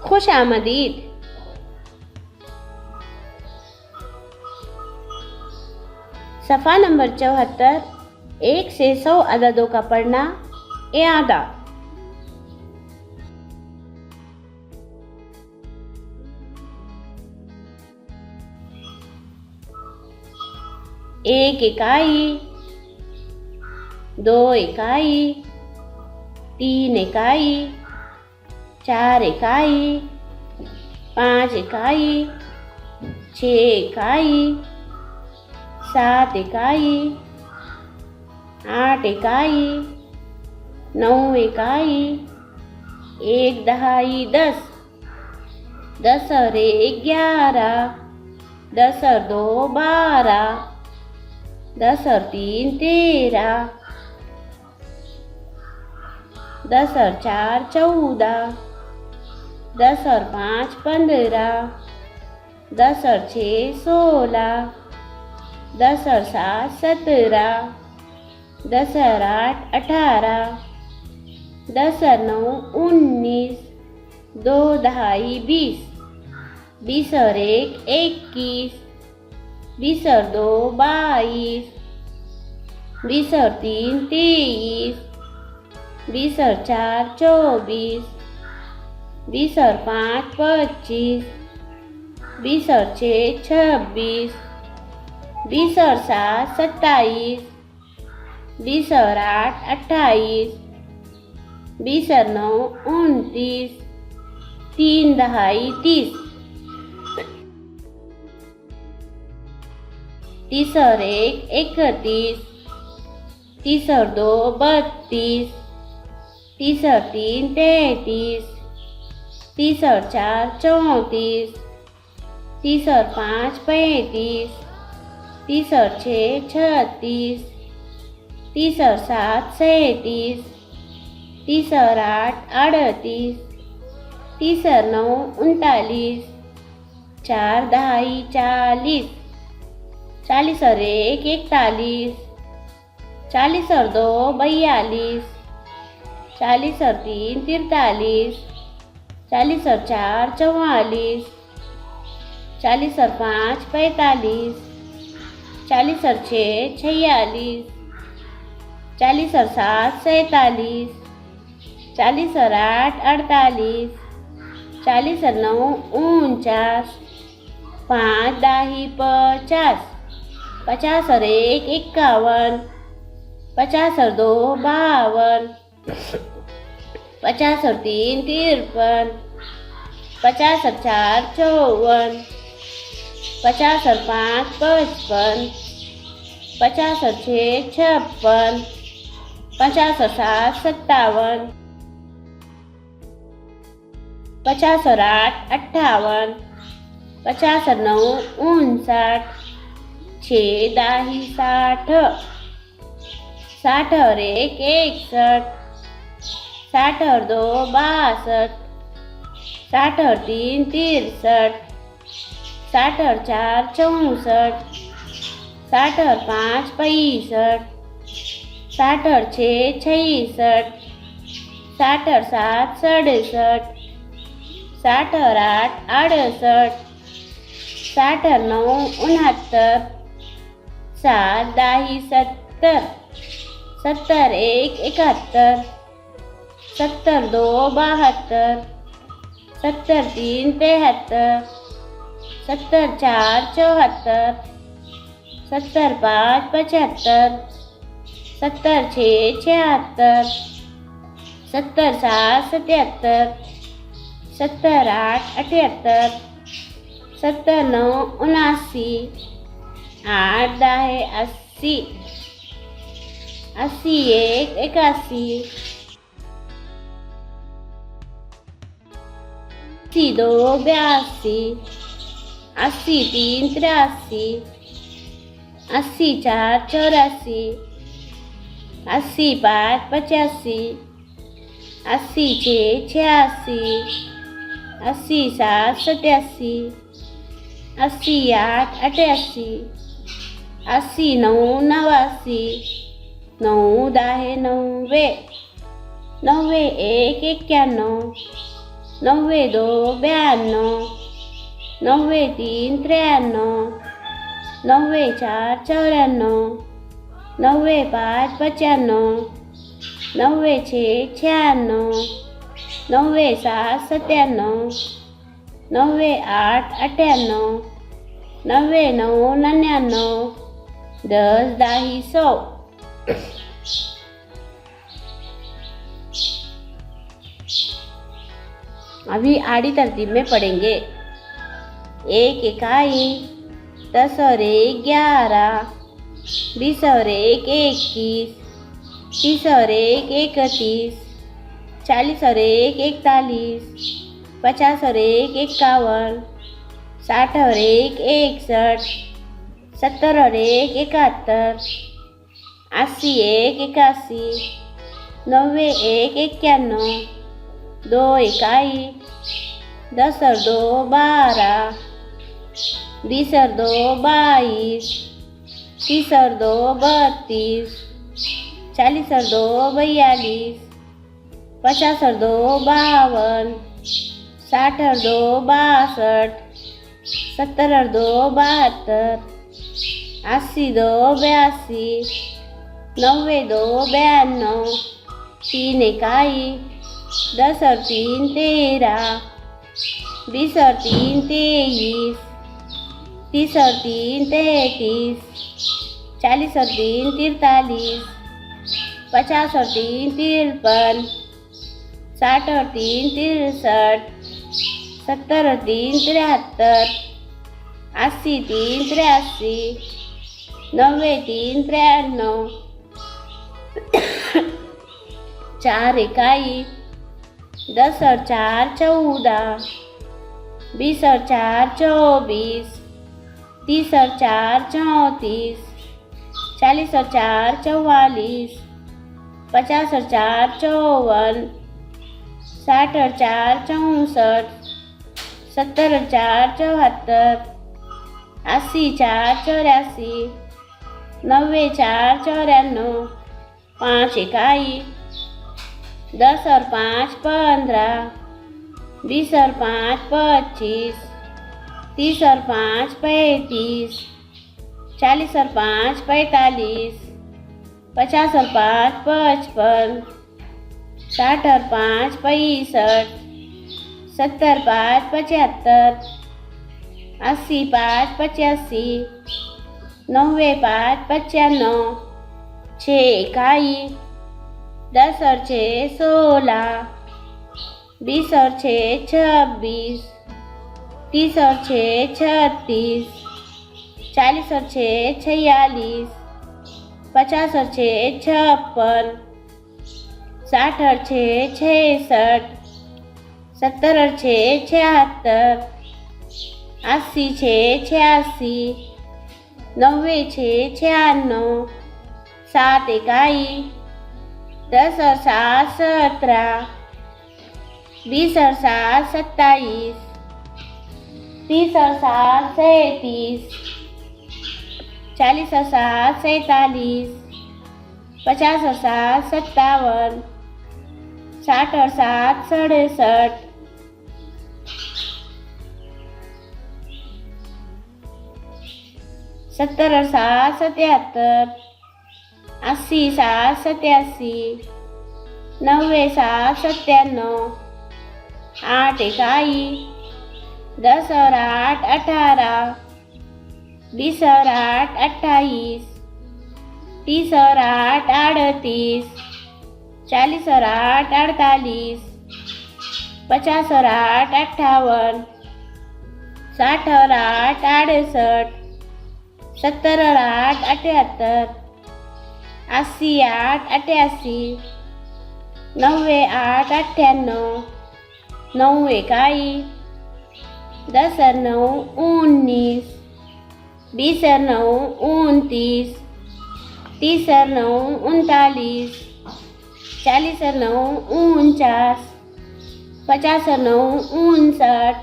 खुशामदीद। सफ़ा नंबर 74। 1 से 100 अददों का पढ़ना इआदा। एक इकाई, 2 इकाई, 3 इकाई, 4 इकाई, 5 इकाई, 6 इकाई, 7 इकाई, 8 इकाई, 9 इकाई, 1 दहाई 10, 10 और 1 11, 10 और 2 12, 10 और 3 13, 10 और 4 14, 10 और 5 15, 10 और 6 16, 10 और 7 17, 10 और 8 18, 10 और 9 19, 2 दहाई 20, 20 और 1 21, 20 और 2 22, 20 और 3 23, 20 और 4 24, 20 और 5 25, 20 और 6 26, 20 और 7 27, 20 और 8 28, 20 और 9 29, 3 दहाई 30, 30 और 1 31, 30 और 2 32, 30 और 3 33, 30 और 4 34, 30 और 5 35, 30 और 6 36, 30 और 7 37, 30 और 8 38, 30 और 9 39, 4 दहाई 40, 40 और 1 41, 40 और 2 42, 40 और 3 43, 40 और 4 44, 40 और 5 45, 40 और 6 46, 40 और 7 47, 40 और 8 48, 40 और 9 49, 5 दाही 50, 50 और 1 51, 50 और 2 52, 50 और 3 53, 50 और 4 54, 50 और 5 55, 50 और 6 56, 50 और 7 57, 50 और 8 58, 50 और 9 59, 6 दाही 60, 60 और 1 61, 60 और 2 62, 60 और 3 63, 60 और 4 64, 60 और 5 65, 60 और 6 66, 60 और 7 67, 60 और 8 68, 60 और 9 69, 7 दाही 70, 70 1 71, 70 2 72, 70 3 73, 70 4 74, 70 5 75, 70 6 76, 70 7 77, 70 8 78, 70 9 79, 8 दाहे 80, 80 1 81, 80 2 82, 80 3 83, 80 4 84, 80 5 85, 80 6 86, 80 7 87, 80 8 88, 80 9 89, 9 दाहे 90, 90 1 91, 92 92, 93 93, 94 94, 95 95, 96 96, 97 97, 98 98, 99 99, 10 10 100। अभी आड़ी तरतीब में पढ़ेंगे। एक इकाई, 10 और 1 11, 20 और 1 21, 30 और 1 31, 40 और 1 41, 50 और 1 51, 60 और 1 61, 70 और 1 71, 80 1 81, 90 1 91, 2 इकाई, 10 और 2 12, 20 और 2 22, 30 और 2 32, 40 और 2 42, 50 और 2 52, 60 और 2 62, 70 और 2 72, 80 2 82, 90 2 92, 3 इकाई, 10 और 3 13, 20 और 3 23, 30 और 3 33, 40 और 3 43, 50 और 3 53, 60 और 3 63, 70 और 3 73, 80 3 83, 90 3 93, 4 इकाई, 10 और 4 14, 20 और 4 24, 30 और 4 34, 40 और 4 44, 50 और 4 54, 60 और 4 64, 70 और 4 74, 80 4 84, 90 4 94, 5 इकाई, 10 और 5 15, 20 और 5 25, 30 और 5 35, 40 और 5 45, 50 और 5 55, 60 और 5 65, 70 5 75, 80 5 85, 90 5 95, 6 इकाई, 10 और 6 16, 20 और 6 26, 30 और 6 36, 40 और 6 46, 50 और 6 56, 60 और 6 66, 70 और 6 76, 80 6 86, 90 6 96, 7 इकाई, 10 और 7 17, 20 और 7 27, 30 और 7 37, 40 और 7 47, 50 और 7 57, 60 और 7 67, 70 और 7 77, 80 7 87, 90 7 97, 8 इकाई, 10 और 8 18, 20 और 8 28, 30 और 8 38, 40 और 8 48, 50 और 8 58, 60 और 8 68, 70 और 8 78, 80 8 88, 90 8 98, 9 इकाई, 10 और 9 19, 20 और 9 29, 30 और 9 39, 40 और 9 49, 50 और 9 59,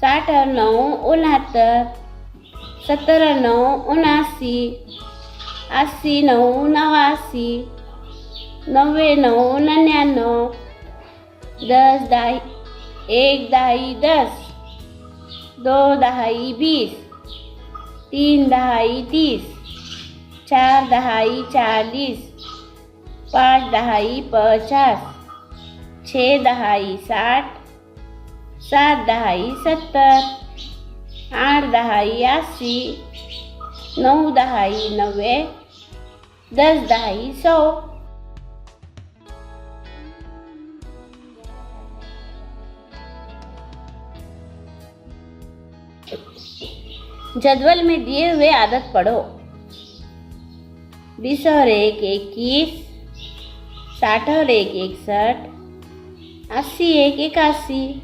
60 और 9 69, 70 और 9 79, 80 9 89, 90 9 99, 10 10 एक दहाई 10, 2 दहाई 20, 3 दहाई 30, 4 दहाई 40, 5 दहाई 50, 6 दहाई 60, 7 दहाई 70, 8 दहाई 80, 9 दहाई 90, 10 दहाई 100। जदवल में दिए हुए आदत पढ़ो। 20 और 1 21, 60 और 1 61, 80 1 81,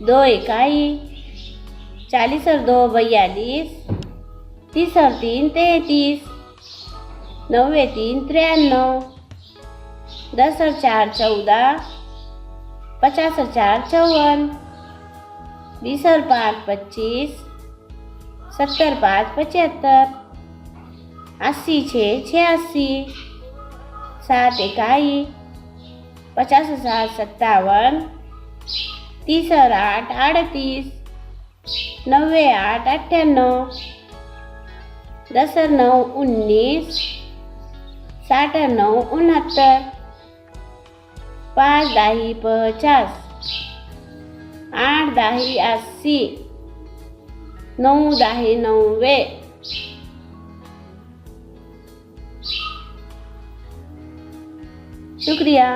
2 इकाई, 40 और 2 42, 30 और 3 33, 90 3 93, 10 और 4 14, 50 और 4 54, 20 और 5 25, 70 5 75, 80 6 86, 7 इकाई, 50 और 7 57, 30 और 8 38, 90 8 98, 10 और 9 19, 60 और 9 69, 5 दाही 50, 8 दाही 80, 9 दाही 90। शुक्रिया।